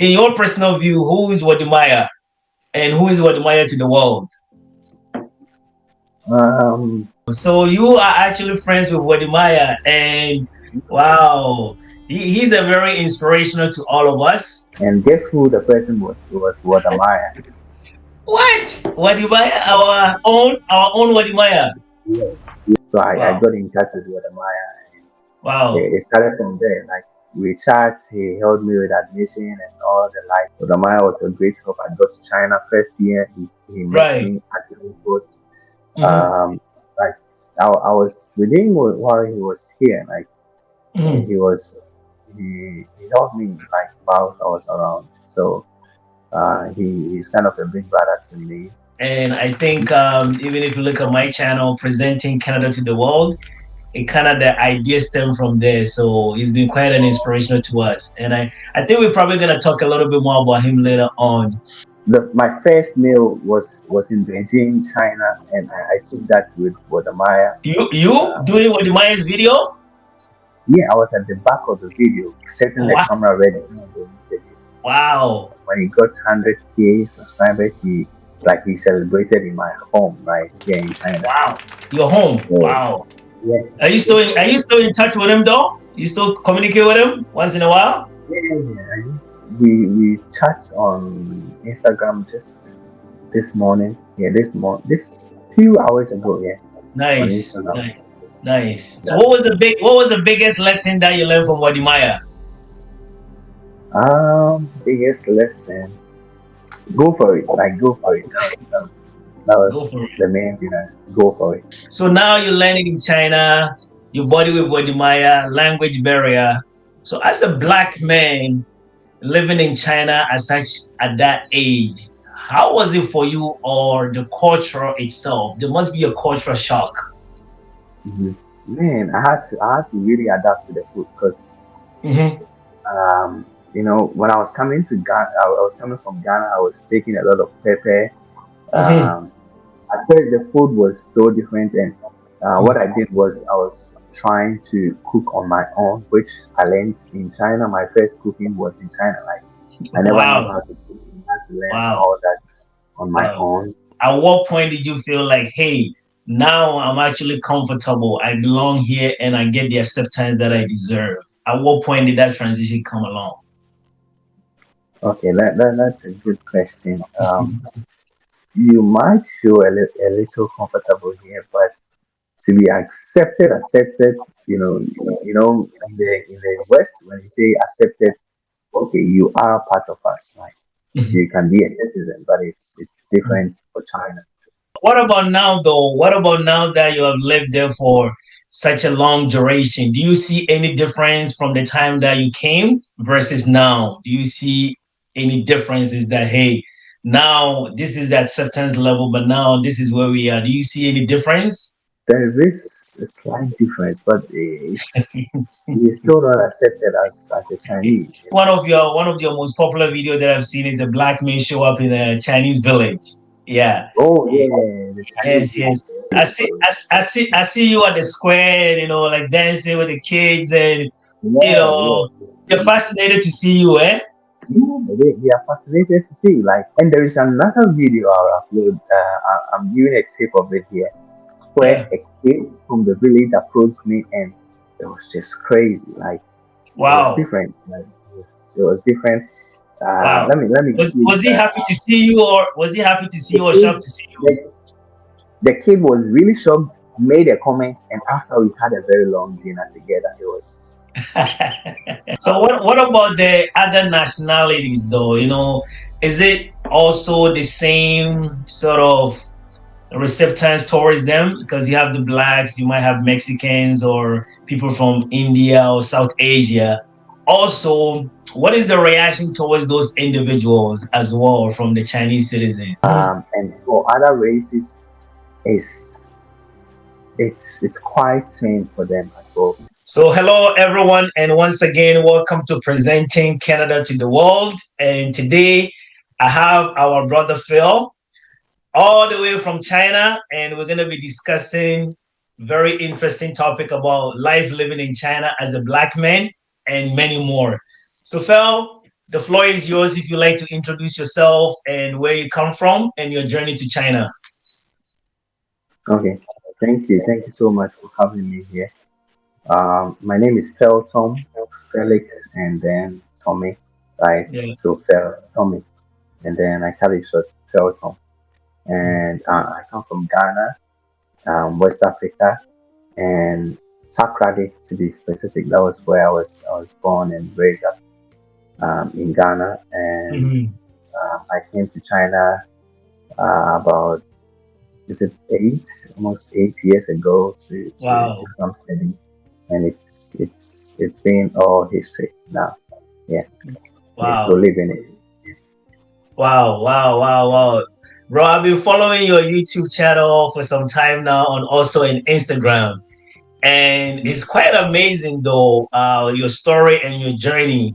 in your personal view, who is Wode Maya and who is Wode Maya to the world? Um, So you are actually friends with Wode Maya, and wow, he's a very inspirational to all of us. and guess who the person was? It was Wode Maya. What? Wode Maya, our own Wode Maya. Yeah. So I Wow, got in touch with Wode Maya. wow. It started from there. Like we chat, he helped me with admission and all the like. Wode Maya was a great help. I got to China first year. He met Right. me at the airport. Mm-hmm. Um, like I was with him while he was here. Like Mm-hmm. he was he helped me like while I was around. So he's kind of a big brother to me. And I think even if you look at my channel, presenting Canada to the world, it kind of the idea stemmed from there. So he's been quite an inspirational to us. And I think we're probably gonna talk a little bit more about him later on. My first meal was in Beijing, China, and I took that with Wode Maya. You Uh, doing what Maya's video? yeah, I was at the back of the video, setting the Wow. camera ready. Doing the video. Wow. When he got 100K subscribers, he celebrated in my home right here in China. Wow. You're home. So Wow. yeah, Are you still in touch with him though? You still communicate with him once in a while? yeah. We chat on Instagram just this morning. Yeah, this few hours ago. Yeah, on Nice. Instagram. Nice. Nice. So That what was the biggest lesson that you learned from Wode Maya? biggest lesson. Go for it. Like go for it. That was Go for the it. main thing. Go for it. So now you're learning in China, your body with Wode Maya, language barrier. So as a black man living in China at such at that age, how was it for you or the culture itself? There must be a cultural shock. Mhm. Man, I had to really adapt to the food because Mm-hmm. when I was coming to Ghana, I was coming from Ghana. I was taking a lot of pepper. Mm-hmm. Um, at first, the food was so different, and what I did was I was trying to cook on my own, which I learned in China. My first cooking was in China. Like I never knew Wow. how to cook. I had to learn Wow. all that on my Wow. own. At what point did you feel like, hey, now I'm actually comfortable. I belong here and I get the acceptance that I deserve? At what point did that transition come along? Okay, that's a good question. You might feel a little comfortable here, but to be accepted, in the West, when you say accepted, okay, you are part of us, right? You can be a citizen, but it's different for China. What about now, though? What about now that you have lived there for such a long duration? Do you see any difference from the time that you came versus now? Do you see any differences that, hey, now this is the acceptance level, but now this is where we are? Do you see any difference? There is a slight difference, but it's you're still not accepted as a Chinese. One of your most popular video that I've seen is a black man show up in a Chinese village. Yeah. Oh yeah, the Chinese Yes, village. yes. I see you at the square, like dancing with the kids, and you Yeah, know, yeah. they're fascinated to see you, eh? Yeah, they are fascinated to see. Like, and there is another video I'll upload. I'm giving a tip of it here, where Yeah. a kid from the village approached me, and it was just crazy. Like, it was Wow. different. Like, it was different. Wow. Let me Was give. was he happy to see you, or was he happy to see The you, or kid, shocked to see you? the, the kid was really shocked. Made a comment, and after we had a very long dinner together, it was. So what about the other nationalities though? Is it also the same sort of receptance towards them? Because you have the blacks, you might have Mexicans or people from India or South Asia. Also, what is the reaction towards those individuals as well from the Chinese citizen? And for other races, it's it's quite same for them as well. So, hello everyone, and once again, welcome to presenting Canada to the world. And today, I have our brother Phil, all the way from China, and we're going to be discussing very interesting topic about life living in China as a black man and many more. So, Phil, The floor is yours if you'd like to introduce yourself and where you come from and your journey to China. Okay, thank you. Thank you so much for having me here. My name is Felton Felix, and then Tommy, right? Yeah. So Tommy, and then I call it short Felton. And I come from Ghana, West Africa, and Takrady to be specific. That was where I was born and raised up in Ghana, and Hmm. I came to China about is it almost 8 years ago to Wow. come study, and it's been all history now. Yeah, we're still Wow. living it. Wow. Wow. Wow. Wow. Bro, I've been following your YouTube channel for some time now and also in Instagram. And it's quite amazing though, your story and your journey.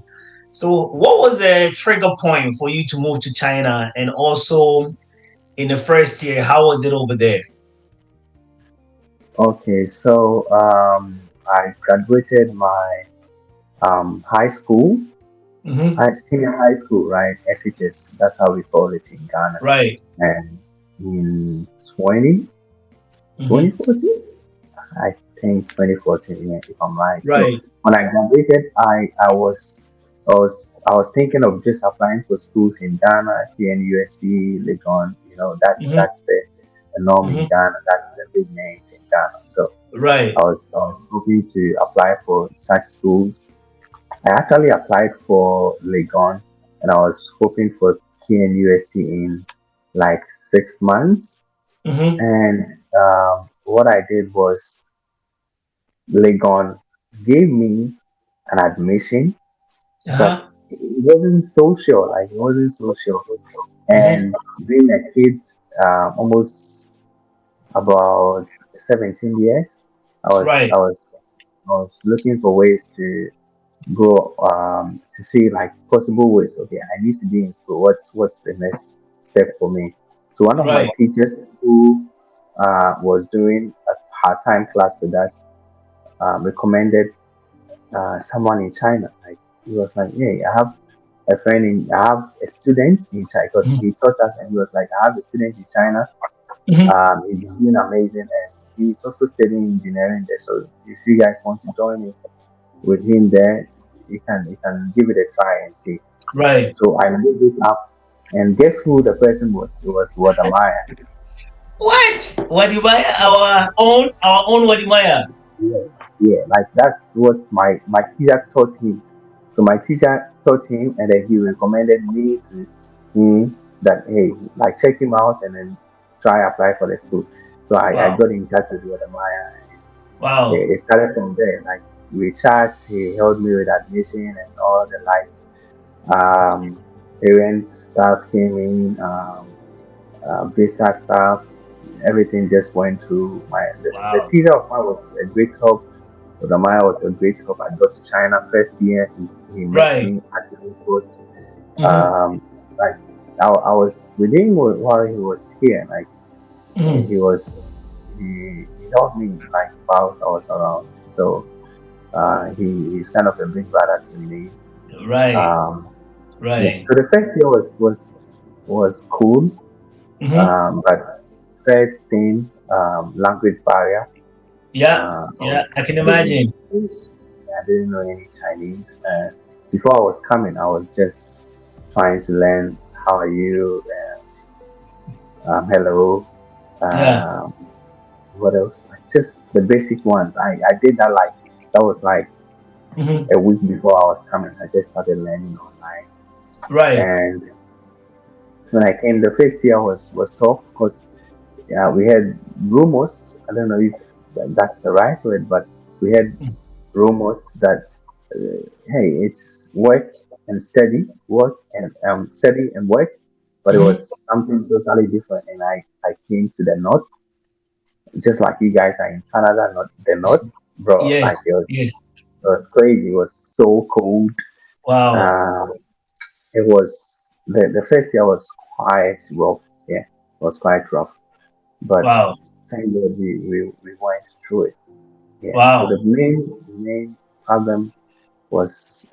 So what was the trigger point for you to move to China? And also in the first year, how was it over there? Okay, so I graduated my high school, Hmm. senior high school, right? SHS. That's how we call it in Ghana. Right. And in 20, Hmm. 2014, I think 2014, yeah, if I'm right. So Right. when I graduated, I was thinking of just applying for schools in Ghana, here in UST, Legon. Hmm. That's the norm in Hmm. Ghana. That's the big names in Ghana. So Right. I was hoping to apply for such schools. I actually applied for Legon, and I was hoping for here in UST in like 6 months. Hmm. And what I did was Legon gave me an admission, but Uh-huh. it wasn't social. Like it wasn't social. Hmm. And being a kid, almost about 17 years, I was Right. I was I was looking for ways to go to see like possible ways. Okay, I need to be in school. What's the next step for me? So one of my Right. teachers who was doing a part-time class with us recommended someone in China. Like he was like, "Hey, I have a student in China because Hmm. he taught us, and he was like, I have a student in China. Hmm. He's doing amazing, and he's also studying engineering there. So if you guys want to join me with him there, you can give it a try and see." Right. So I looked it up, and guess who the person was? It was Wode Maya. What? Wode Maya, our own Wode Maya. Yeah, yeah, like that's what my teacher taught him. So my teacher taught him, and then he recommended me to him that hey, like check him out, and then try apply for the school. So I Wow. got in touch with Wode Maya, and Wow. it started from there. Like we chat, he helped me with admission and all the lights. Parents staff came in, visa staff, everything just went through the Wow. teacher of mine was a great help. The Maya was a great help. I got to China first year. He met Right. me at the airport. Hmm. Um, like I was with him while he was here. Like Hmm. he was he helped me like while I was around. So he's kind of a big brother to me. Right. Um, yeah. Right. So the first year was cool. Hmm. But first thing, language barrier. Yeah. I Yeah. I can didn't, imagine. I didn't know any Chinese. Before I was coming, I was just trying to learn how are you, hello, Yeah. um, what else? Like just the basic ones. I did that like that was like Hmm. a week before I was coming. I just started learning online, Right. and when I came, the first year was tough because we had rumors. I don't know if that's the right word, but we had rumors that hey, it's work and work, but it Hmm. was something totally different. And I came to the north, just like you guys are in Canada, not the north, bro. Like Yes. Yes. it was crazy. It was so cold. Wow. Um, it was the first year was quite rough. Yeah, it was quite rough, but Wow. thank God we went through it. Yeah. So Wow. the main problem was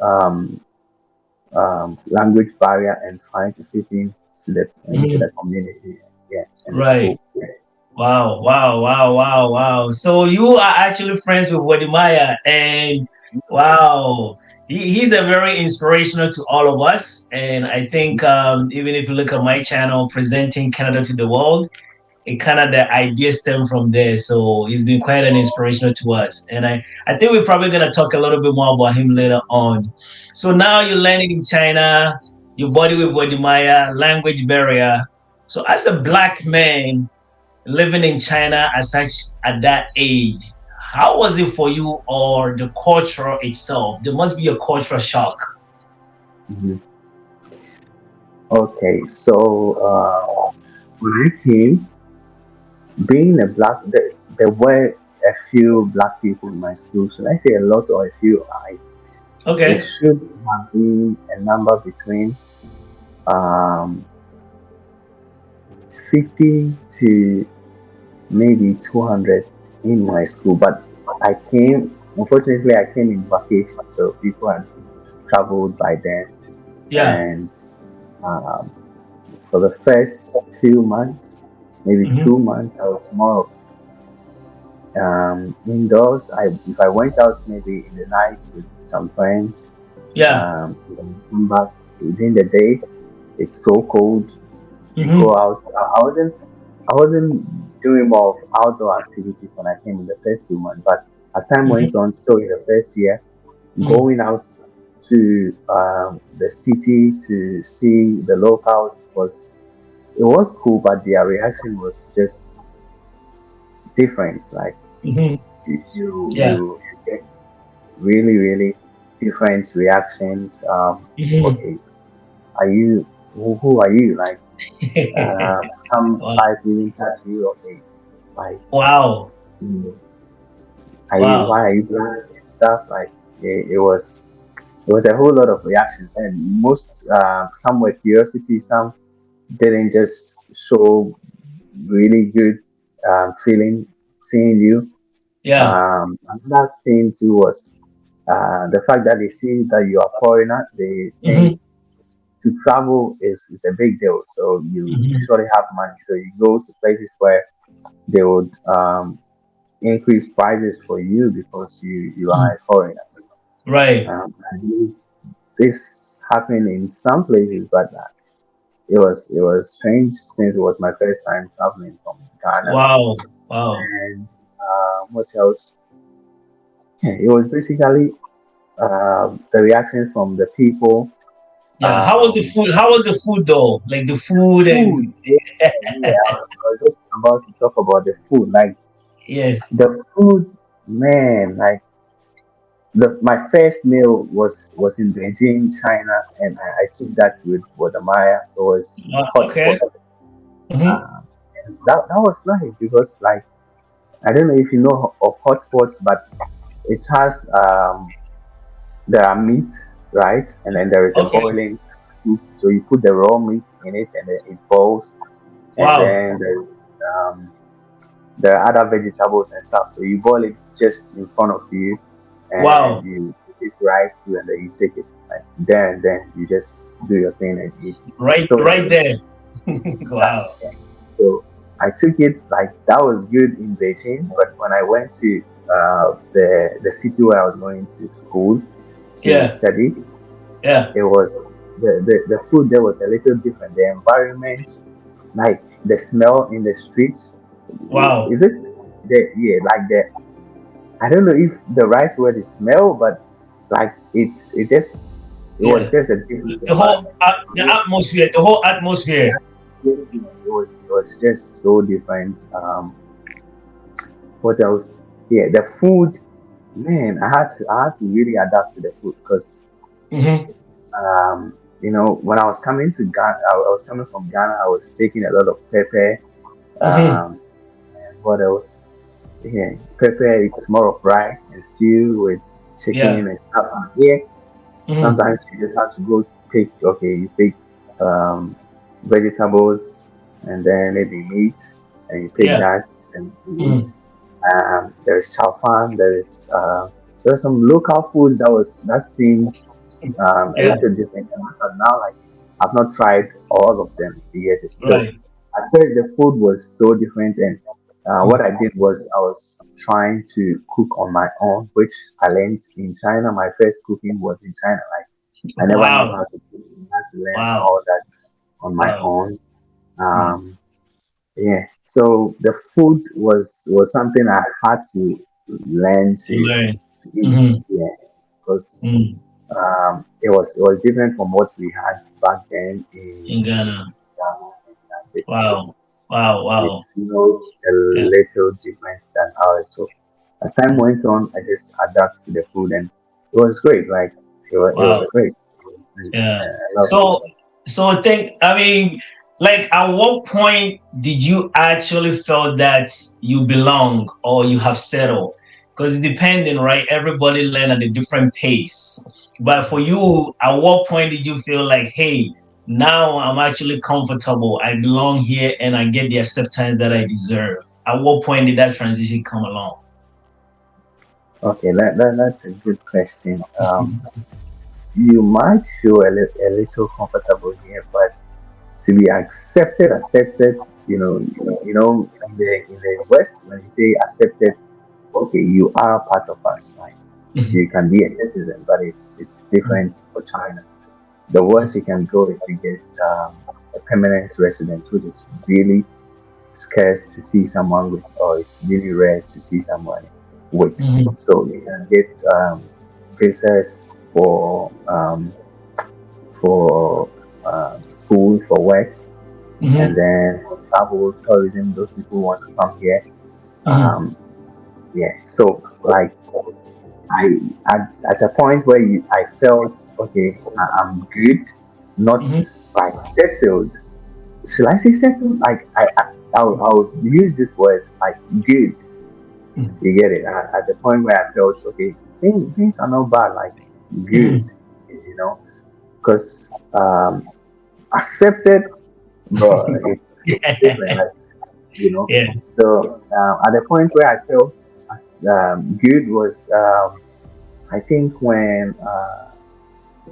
language barrier and trying to fit in to the into Mhm. the community, yeah, and the Right. school. Yeah. Wow, wow, wow, wow, wow. So you are actually friends with Wode Maya, and wow, he's a very inspirational to all of us. And I think even if you look at my channel, presenting Canada to the world, it kind of the idea stemmed from there. So he's been quite an inspirational to us. And I think we're probably gonna talk a little bit more about him later on. So now you're landing in China, your body with Wode Maya, language barrier. So as a black man living in China as such at that age, how was it for you or the culture itself? There must be a cultural shock. Mhm. Okay, so when I came, being a black, there were a few black people in my school. Should I say a lot or a few? It Okay. should have been a number between um, 50 to maybe 200 in my school. But unfortunately, I came in vacation, so people had traveled by then. Yeah. And um, for the first few months, maybe Hmm. 2 months, I was more indoors. If I went out maybe in the night with some friends, Yeah. then come back within the day. It's so cold. You Hmm. go out. I wasn't doing more of outdoor activities when I came in the first 2 months. But as time went Hmm. on, still in the first year, Hmm. going out to the city to see the locals was cool, but their reaction was just different. Like Hmm. Yeah. you get really really different reactions. Hmm. Okay, are you who are you? Like some Wow. guys even touch you. Okay, like Wow. mm, Wow. why are you blind and stuff? Like it was a whole lot of reactions, and most some were curiosity, some didn't just show really good feeling seeing you. Yeah. Another thing too was the fact that they see that you are foreigner, they think Hmm. to travel is a big deal. So you Hmm. usually have money, so you go to places where they would increase prices for you because you are a foreigner. Right. I believe this happened in some places, but it was strange since it was my first time traveling from Ghana. Wow. Wow. And what else? Yeah, it was basically the reaction from the people. Yeah. How was the Um, food? How was the food though? Like the food and Food, yeah, yeah. I was just about to talk about the food. Like yes. the food, man. Like my first meal was in Beijing, China, and I took that with Wode Maya. It was hot Okay. pot. Hmm. Uh, and that was nice because like I don't know if you know of hot pots, but it has there are meats, right? And then there is a Okay. boiling soup. So you put the raw meat in it and then it boils. And Wow. then um, there are other vegetables and stuff. So you boil it just in front of you and Wow. you put rice too and then you take it like there and then you just do your thing and eat. Right. So Right there. Wow. exactly. Yeah. So I took it like that was good in Beijing, but when I went to the city where I was going to school to Yeah. study, Yeah. it was the food there was a little different. The environment, like the smell in the streets, Wow. is it the yeah like the I don't know if the right word is smell, but like it was Yeah. just a different The whole environment. the atmosphere. The whole atmosphere. It was just so different. What else? Yeah, the food, man. I had to really adapt to the food because Hmm. when I was coming to Ghana, I was coming from Ghana. I was taking a lot of pepper. Hmm. And what else? Yeah, pepper. It's more of rice and stew with Yeah. chicken and stuff. And here, Hmm. sometimes you just have to go pick. Okay, you pick um, vegetables and then maybe meat, and you pick Yeah. that and you eat. Hmm. There's chao fan. There's some local food that seems was a Yeah. little different. But now, like, I've not tried all of them. You get it? So Right. at first, the food was so different, and what I did was I was trying to cook on my own, which I learned in China. My first cooking was in China. Like, I never knew Wow. how to cook. I had to learn Wow. all that on my Wow. own. Mm. Um, yeah. So the food was something I had to learn To learn. to eat. Mm-hmm. Yeah, because Mm. it was different from what we had back then In Ghana. in Africa. So Wow. Wow. it Wow. feels a Yeah. little different than ours. So as time went on, I just adapt to the food, and it was great. Like it was Wow. great. It was great. Yeah. I love it. So, I mean, like, at what point did you actually felt that you belong or you have settled? Because depending, right? Everybody learn at a different pace. But for you, at what point did you feel like, hey, now I'm actually comfortable. I belong here and I get the acceptance that I deserve. At what point did that transition come along? Okay, that's a good question. You might feel a little comfortable here, but to be accepted, in the West, when you say accepted, okay, you are part of us, right? Mhm, You can be a citizen, but it's different for China. The worst you can go is to get a permanent residence, which is really scarce to see someone with, or it's really rare to see someone with. mhm, So you can get visas for school, for work, and mhm, then for travel, tourism. Those people want to come here. mhm, Um, yeah. So like I at a point where I felt okay, I'm good, not mhm, like settled. Should I say settled? Like I'll use this word like good. mhm, You get it? At the point where I felt okay, things are not bad. Like good, mhm. because accepted, but it's different. Like you know. Yeah. So at the point where I felt good was I think when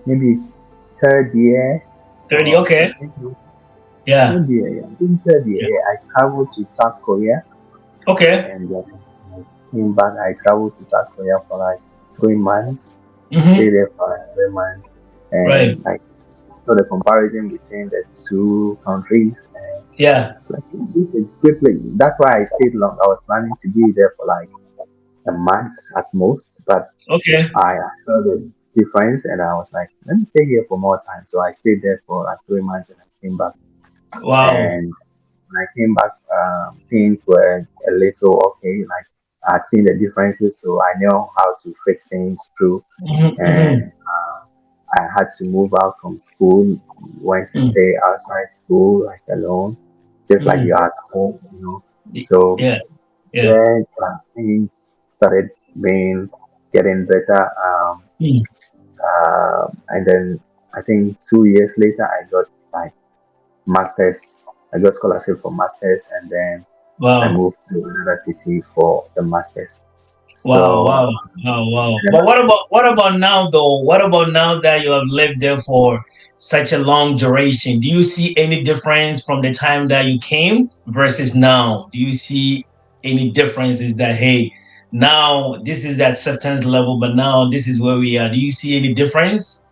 maybe third year 30. or Okay. I think Yeah. third year, yeah, I think third year, Yeah. yeah, I traveled to South Korea Okay. and I came back. I traveled to South Korea for like 3 months, stayed Mm-hmm. there for like 3 months, Right. and like so the comparison between the two countries, and Yeah. it's like this is good place. That's why I stayed long. I was planning to be there for like a month at most, but Okay. I saw the difference and I was like, let me stay here for more time. So I stayed there for like 3 months and I came back. Wow. And when I came back, things were a little okay. Like I've seen the differences, so I know how to fix things through. Mm-hmm. And Mm-hmm. I had to move out from school, went to stay outside school, like alone, just like Mm-hmm. you're at home, you know. So Yeah. Yeah. there, things started being getting better. Mm. And then I think 2 years later, I got like masters. I got scholarship for masters, and then I Wow. moved to another city for the masters. Wow. So Wow. Wow. Wow. and But what about now though? What about now that you have lived there for such a long duration? Do you see any difference from the time that you came versus now? Do you see any differences that, hey, now this is the acceptance level, but now this is where we are? Do you see any difference?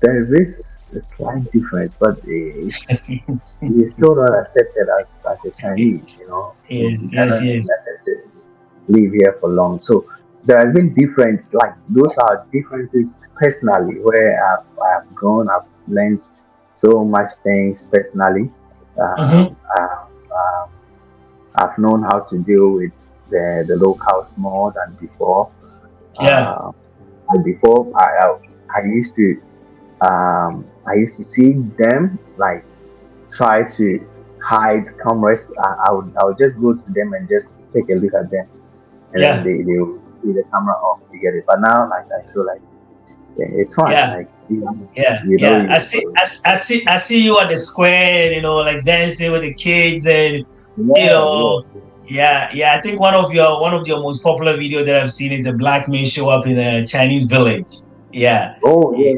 there is a slight difference, but it's still not accepted as a Chinese. Yes, You yes, cannot be yes. accepted live here for long. So there has been different, like those are differences personally where I've grown, I've learned so much things personally. Mm-hmm. I've known how to deal with the locals more than before. Yeah, Uh, and before I used to see them like try to hide cameras. I would just go to them and just take a look at them and then yeah, they will see the camera off to get it. But now, like I feel like yeah, it's fine. yeah. Like you, Yeah, you know, yeah. I you, see, I see you at the square, like dancing with the kids, and you yeah, know, yeah. Yeah, yeah. I think one of your most popular video that I've seen is the black men show up in a Chinese village. Yeah. Oh yeah,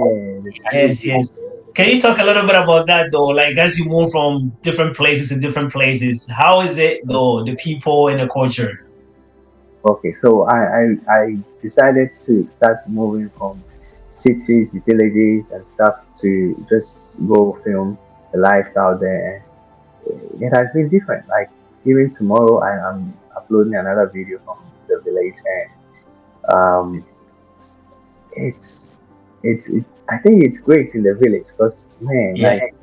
the Chinese Yes, village. yes. Can you talk a little bit about that though? Like as you move from different places to different places, how is it though? The people and the culture. Okay, so I decided to start moving from cities, the villages, and stuff to just go film the lifestyle there. It has been different. Like even tomorrow, I am uploading another video from the village, and um, it's I think it's great in the village because man, Yeah. like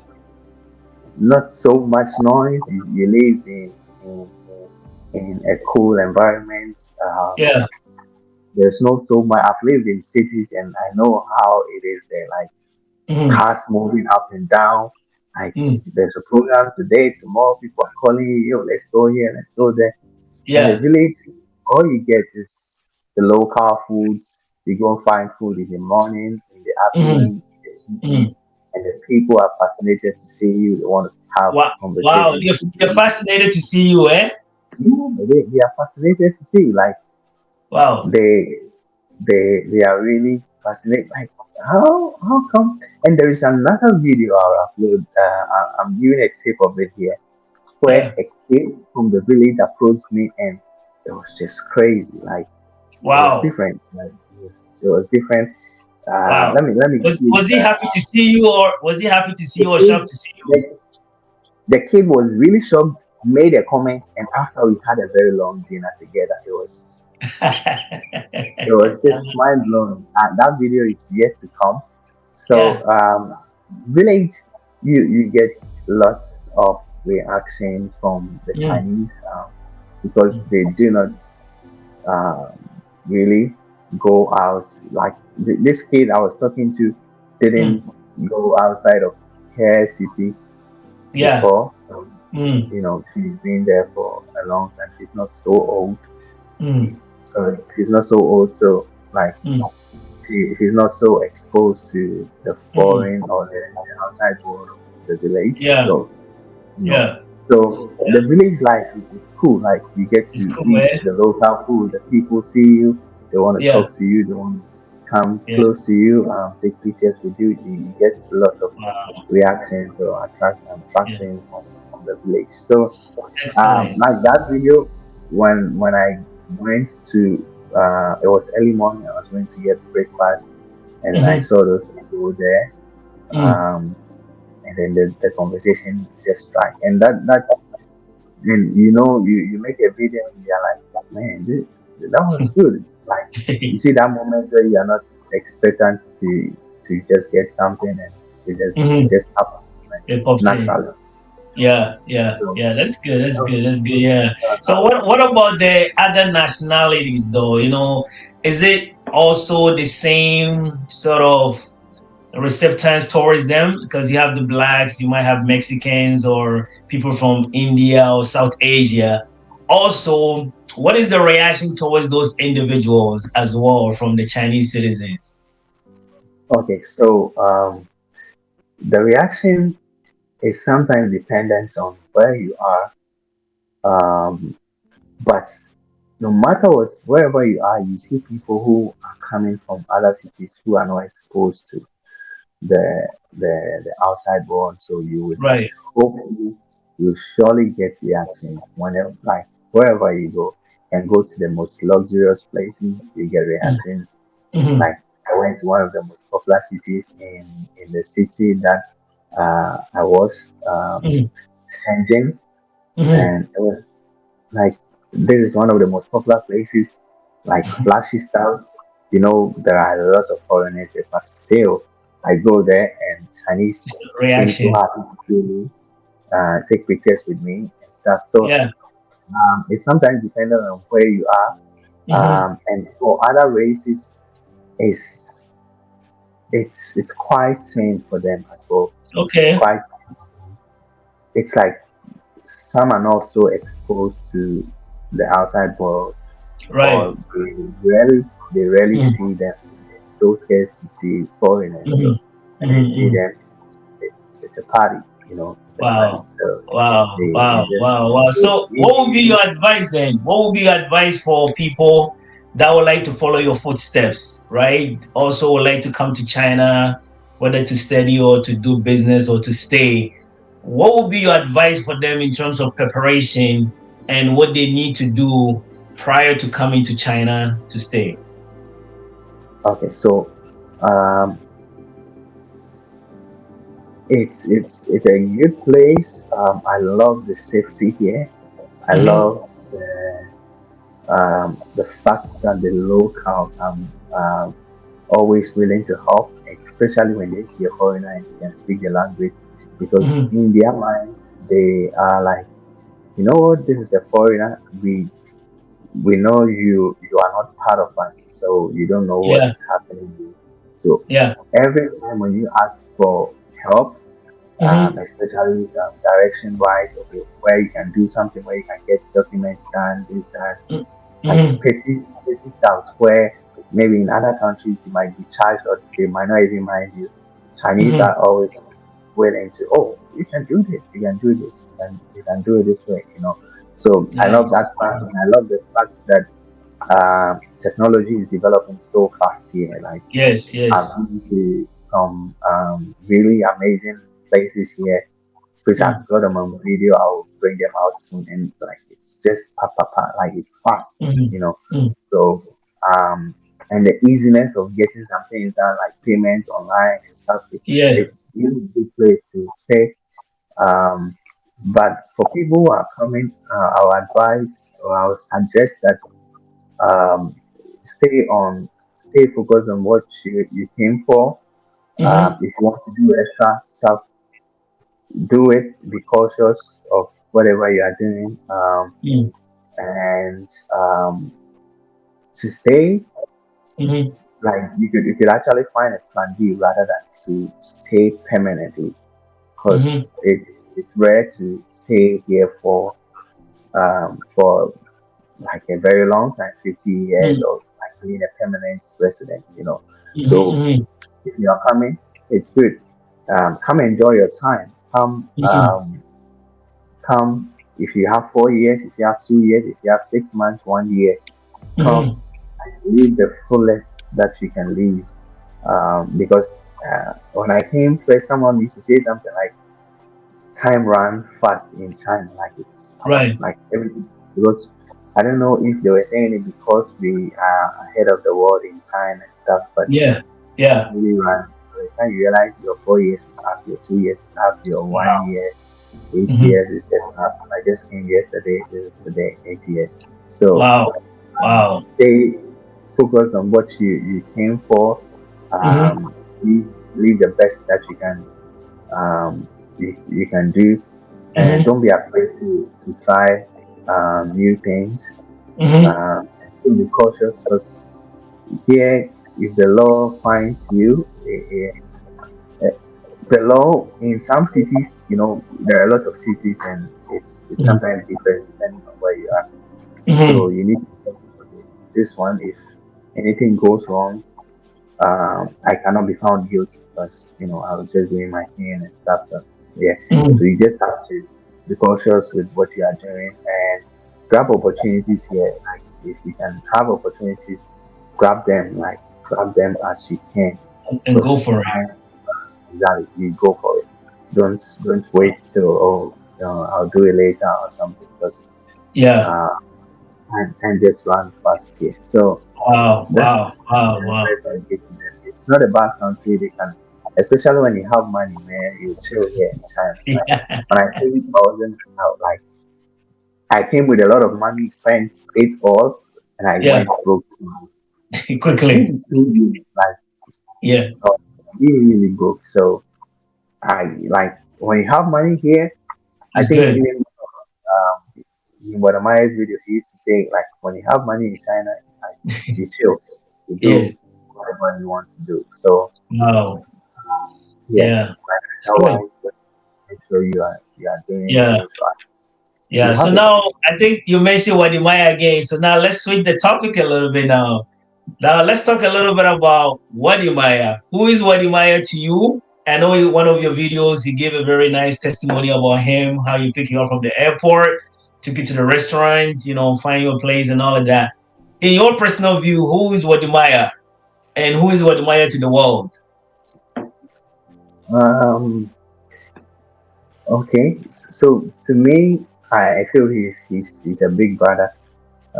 not so much noise. You live in in a cool environment. Yeah. There's no so much. I've lived in cities and I know how it is there. Like Hmm. cars moving up and down. Like Hmm. there's a program today, tomorrow people are calling you, yo, let's go here, let's go there. In the Yeah. village, all you get is the local foods. You go and find food in the morning, in the Hmm. afternoon, in the Hmm. evening, and the people are fascinated to see you. They want to have Wow. Wow. conversations with They're you. fascinated to see you, eh? Yeah, they are fascinated to see you. Like Wow. they they are really fascinated. Like how come? And there is another video I'll upload. I'm giving a tip of it here, where Yeah. a kid from the village approached me, and it was just crazy. Like it was Wow. different. Like it was different. Wow. Let me give Was you was he happy to see you, or was he happy to see the you, or kid. shocked to see you? The kid was really shocked. Made a comment, and after we had a very long dinner together, it was just mind blowing. And that video is yet to come. Yeah. So village, you get lots of reactions from the Mm. Chinese because they do not really go out. Like this kid I was talking to didn't Mm. go outside of Care City Yeah. before, so Mm. she's been there for a long time. She's not so old. Mm. She's not so old. So like Mm. she's not so exposed to the Mm. foreign or the outside world of the village. Yeah. So you know, Yeah. so the village life is cool. Like you get It's to cool, eat eh? the local food. The people see you, they want to Yeah. talk to you, they want to come Yeah. close to you, take pictures with you. You get a lot of Wow. reactions or Yeah. attraction from the village. So Excellent. like that video, when I went to it was early morning. I was going to get breakfast, and then I Mm-hmm. saw those people there. Mm. And then the conversation just struck, and that's and you make a video and you're like, man, that was good. Like you see that moment where you are not expectant to just get something, and it Mm-hmm. just happens like, It popped in. naturally. Yeah, yeah, So, yeah. That's good. That's so good. That's good. Yeah. So what about the other nationalities though? Is it also the same sort of receptance towards them? Because you have the blacks, you might have Mexicans or people from India or South Asia. Also, what is the reaction towards those individuals as well from the Chinese citizens? okay, so the reaction is sometimes dependent on where you are. But no matter what, wherever you are, you see people who are coming from other cities who are not exposed to the outside world. So you would Right. hopefully you surely get reactions whenever, like wherever you go, and go to the most luxurious places, you get reactions. Mm-hmm. Like I went to one of the most popular cities in the city that I was, Mm-hmm. Shenzhen, Mm-hmm. and it was like this is one of the most popular places, like flashy stuff. There are a lot of foreigners there, but still, I go there and Chinese Just a seem so reaction. happy to see me, take pictures with me and stuff. So Yeah. it's sometimes dependent on where you are. Mm-hmm. And for other races, it's it's quite same for them as well. It's Okay. quite it's like some are not so exposed to the outside world, Right. or they rarely Mm-hmm. see them. They're so scared to see foreigners. So Mm-hmm. when they see Mm-hmm. them, it's a party. That's right. Wow. So Wow. they Wow. just Wow. Wow. So what would be your advice then? What would be your advice for people that would like to follow your footsteps, right? Also would like to come to China, whether to study or to do business or to stay. What would be your advice for them in terms of preparation and what they need to do prior to coming to China to stay? okay. So um, it's a good place. I love the safety here. I Mm-hmm. love the fact that the locals are always willing to help, especially when they see a foreigner and you can speak the language. Because Mm-hmm. in their mind, they are like, you know what, this is a foreigner. We know you are not part of us, so you don't know what Yeah. is happening here. So Yeah. every time when you ask for help, Mm-hmm. especially direction wise, okay, where you can do something, where you can get documents done, this, that, like Mm-hmm. petty stuff where maybe in other countries you might be charged or they might not even mind you. Chinese Mm-hmm. are always willing to, oh, you can do this, you can do this, you can do it this way. So I love that Nice. part, and I love the fact that technology is developing so fast here. Like Yes. I've Yes. been to some really amazing places here, which I've Mm-hmm. got them on video. I'll bring them out soon, and like it's just pa pa pa, like it's fast, you know. Mm-hmm. So um, and the easiness of getting some things done, like payments online and stuff, it's Yeah. it's really a good place to stay. Um, but for people who are coming, I would advise or I would suggest that um, stay on, stay focused on what you came for. Mm-hmm. If you want to do extra stuff, do it. Be cautious of whatever you are doing, and to stay, Mm-hmm. like you could actually find a plan B rather than to stay permanently, because Mm-hmm. it's rare to stay here for like a very long time, 50 years, Mm-hmm. or like being a permanent resident. So Mm-hmm. if you are coming, it's good. Come enjoy your time. Mm-hmm. Come if you have 4 years, if you have 2 years, if you have 6 months, 1 year, come Mm-hmm. live the fullest that you can live. Because when I came first, someone used to say something like time ran fast in China, like it's Right. like everything. Because I don't know if they were saying it because we are ahead of the world in time and stuff, but Yeah. Yeah. really ran. So the time you realize your 4 years is up, your 2 years is up, your one Wow. year, eight Mm-hmm. years is just up. I just came yesterday. This is today, 8 years. So Wow. Wow. stay focused on what you came for. Mm-hmm. Leave the best that you can do, and Mm-hmm. don't be afraid to try new things. Mm-hmm. And be cautious because here, if the law finds you, the law in some cities, there are a lot of cities, and it's Mm-hmm. sometimes different depending on where you are. So Mm-hmm. you need to be careful. Okay, this one, if anything goes wrong, I cannot be found guilty because I was just doing my thing and stuff. So yeah, so Mm-hmm. you just have to be cautious with what you are doing and grab opportunities here. Like if you can have opportunities, grab them as you can, And go because for it. time exactly you go for it. Don't wait till I'll do it later or something, because Yeah. uh, time just run fast here. So Wow. that's Wow. Wow. the Wow. advice I give to them. It's not a bad country. They can, especially when you have money, man. You chill here in China. Like Yeah. when I came, I wasn't out. Like I came with a lot of money, spent it all, and I Yeah. went broke. To Quickly. maybe 2 years. Like Yeah. I was really broke. So I like when you have money here. I It's think good. even in Wode Maya's video, he used to say like when you have money in China, like you chill, you do Yes. whatever you want to do. So Wow. yeah, Yeah. It's good. otherwise, just make sure you are doing Yeah. things right. Yeah. You So have it. now I think you mentioned Wode Maya again. So now let's switch the topic a little bit now. Now let's talk a little bit about Wode Maya. Who is Wode Maya to you? I know in one of your videos, you gave a very nice testimony about him, how you pick you up from the airport, took you to the restaurant, find your place and all of that. In your personal view, who is Wode Maya and who is Wode Maya to the world? Um, okay, so to me, I feel he's a big brother.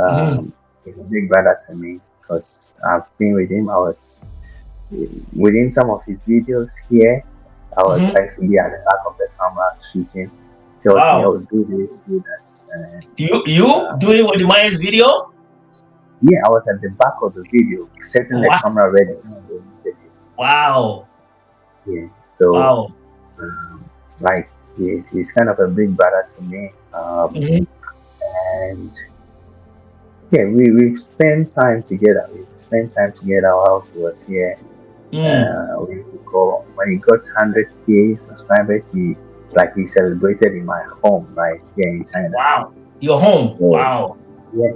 Mm-hmm. He's a big brother to me because I've been with him. I was within some of his videos here. I was Mm-hmm. actually at the back of the camera shooting. Tells me, Wow. "Oh, do this, do that." And You uh, doing Wode Maya's video? yeah, I was at the back of the video, setting the Wow. camera ready. So I'm doing the video. Wow. Yeah, so Wow. um, like he's kind of a big brother to me. Mm-hmm. And yeah, we've spent time together. We spent time together while he was here. Mm. We go when he got 100K subscribers. He celebrated in my home right here in China. Wow. You're home. So Wow. yeah,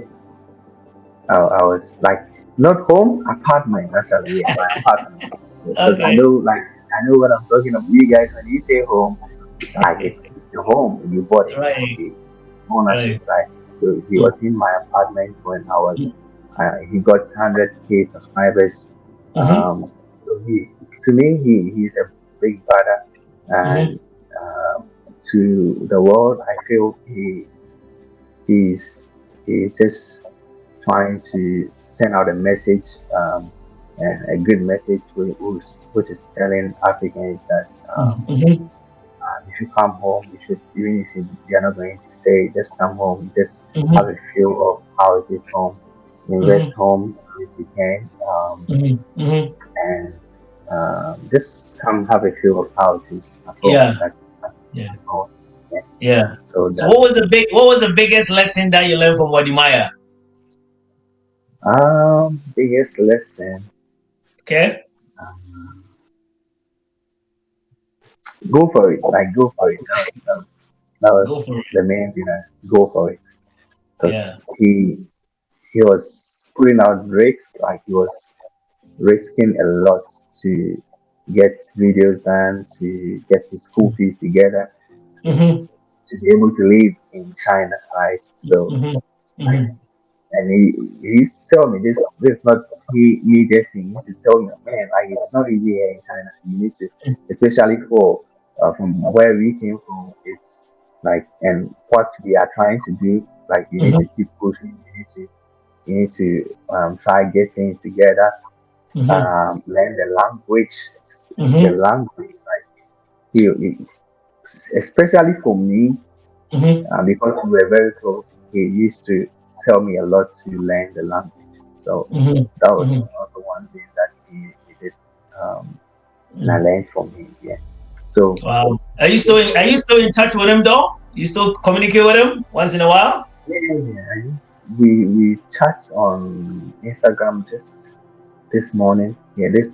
I was like not home, apartment actually. Yeah, my apartment. Because I Okay. know I know what I'm talking about. You guys, when you say home, like it's your home. You bought it. Right. Okay, ownership, Right. right? So he Mm, was in my apartment when I was. He got 100K subscribers. mm-hmm. So to me, he's a big brother, Mm-hmm. and to the world, I feel he's he just trying to send out a message, and a good message, which is telling Africans that Mm-hmm. if you come home, you should, even if you're not going to stay, just come home, just have Mm-hmm. a feel of how it is home, invest Mm-hmm. home if you can, Mm-hmm. Mm-hmm. and just come have a feel of how it is at home. Yeah. That's Yeah. all. Yeah. Yeah. So So that what was the biggest lesson that you learned from Wode Maya? biggest lesson. Okay. Um, Go for it. Like go for it. That was Go for it. the main thing. Go for it. Yeah. Because he was putting out risk. Like he was risking a lot to get videos done, to get his school fees together, Mm-hmm. to be able to live in China, right? So Mm-hmm. like, Mm-hmm. and he used to tell me this not me guessing. He used to tell me, man, like it's not easy here in China. You need to, especially for from where we came from. It's like, and what we are trying to do, like you need Mm-hmm. to keep pushing. You need to try get things together. Mm-hmm. Learn the language. The Mm-hmm. language, like especially for me, Mm-hmm. because we were very close. He used to tell me a lot to learn the language. So Mm-hmm. that was Mm-hmm. also one thing that he did, and I learned from him. Yeah. So Wow. Are you still in touch with him though? You still communicate with him once in a while? yeah, yeah, yeah. We chat on Instagram just this morning. Yeah, this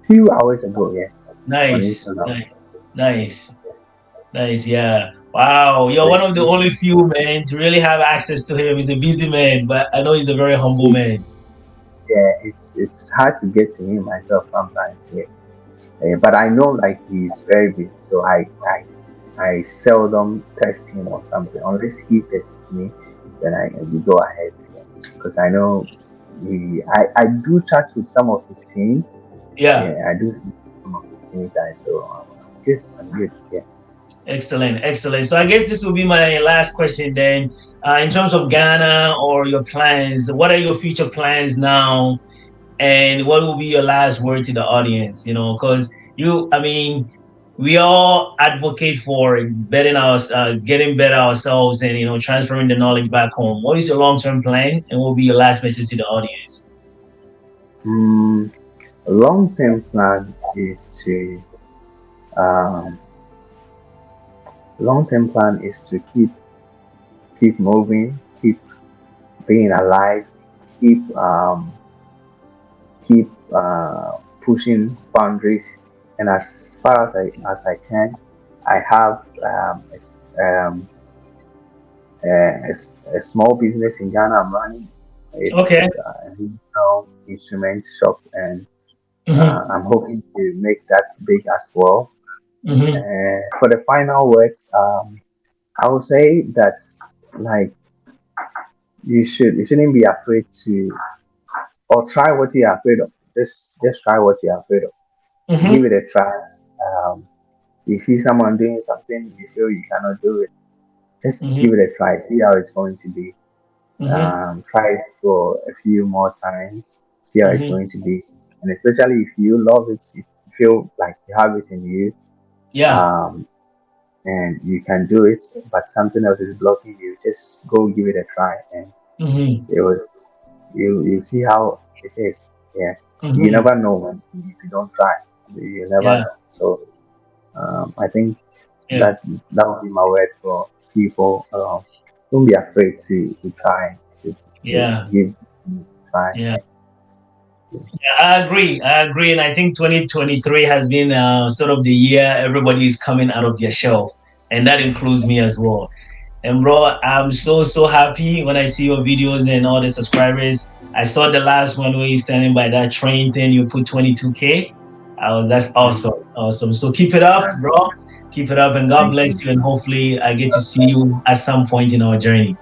few hours ago. Yeah, on Nice. Instagram. Nice. Nice. Nice. Yeah. Wow. You're one of the only few men to really have access to him. He's a busy man, but I know he's a very humble man. Yeah, it's hard to get to him myself sometimes. Yeah. But I know like he's very busy, so I seldom text him or something unless he texts me. Then we go ahead because I know I do chat with some of his team. Yeah. Yeah, I do speak to some of his team guys. So I'm good. I'm good. Yeah. Excellent. Excellent. So I guess this will be my last question then. In terms of Ghana or your plans, what are your future plans now? And what will be your last word to the audience? Because I mean, we all advocate for getting better ourselves and transferring the knowledge back home. What is your long-term plan, and what will be your last message to the audience? Mm, long term plan is to um, long term plan is to keep moving, keep being alive, keep pushing boundaries, and as far as I can, I have a small business in Ghana I'm running. Okay. It's a musical instrument shop, and Hmm. I'm hoping to make that big as well. Mm-hmm. And for the final words, I would say that like you shouldn't be afraid to or try what you're afraid of. Just try what you're afraid of. Give Mm-hmm. it a try. You see someone doing something, you feel you cannot do it. Just give Mm-hmm. it a try. See how it's going to be. Mm-hmm. Try it for a few more times. See how it's Mm-hmm. going to be. And especially if you love it, if you feel like you have it in you, Yeah. um, and you can do it, but something else is blocking you, just go give it a try, and Mm-hmm. it will, you see how it is. Yeah, you Mm-hmm. never know when if you don't try, you never Yeah. know. So I think Yeah. that would be my word for people. Don't be afraid to try to Yeah. give try. Yeah. Yeah, I agree. I agree. And I think 2023 has been sort of the year everybody is coming out of their shelf. And that includes me as well. And bro, I'm so happy when I see your videos and all the subscribers. I saw the last one where you're standing by that train thing, you put 22K. That's awesome. Awesome. So keep it up, bro. Keep it up and God Thank you. bless you. And hopefully I get to see you at some point in our journey.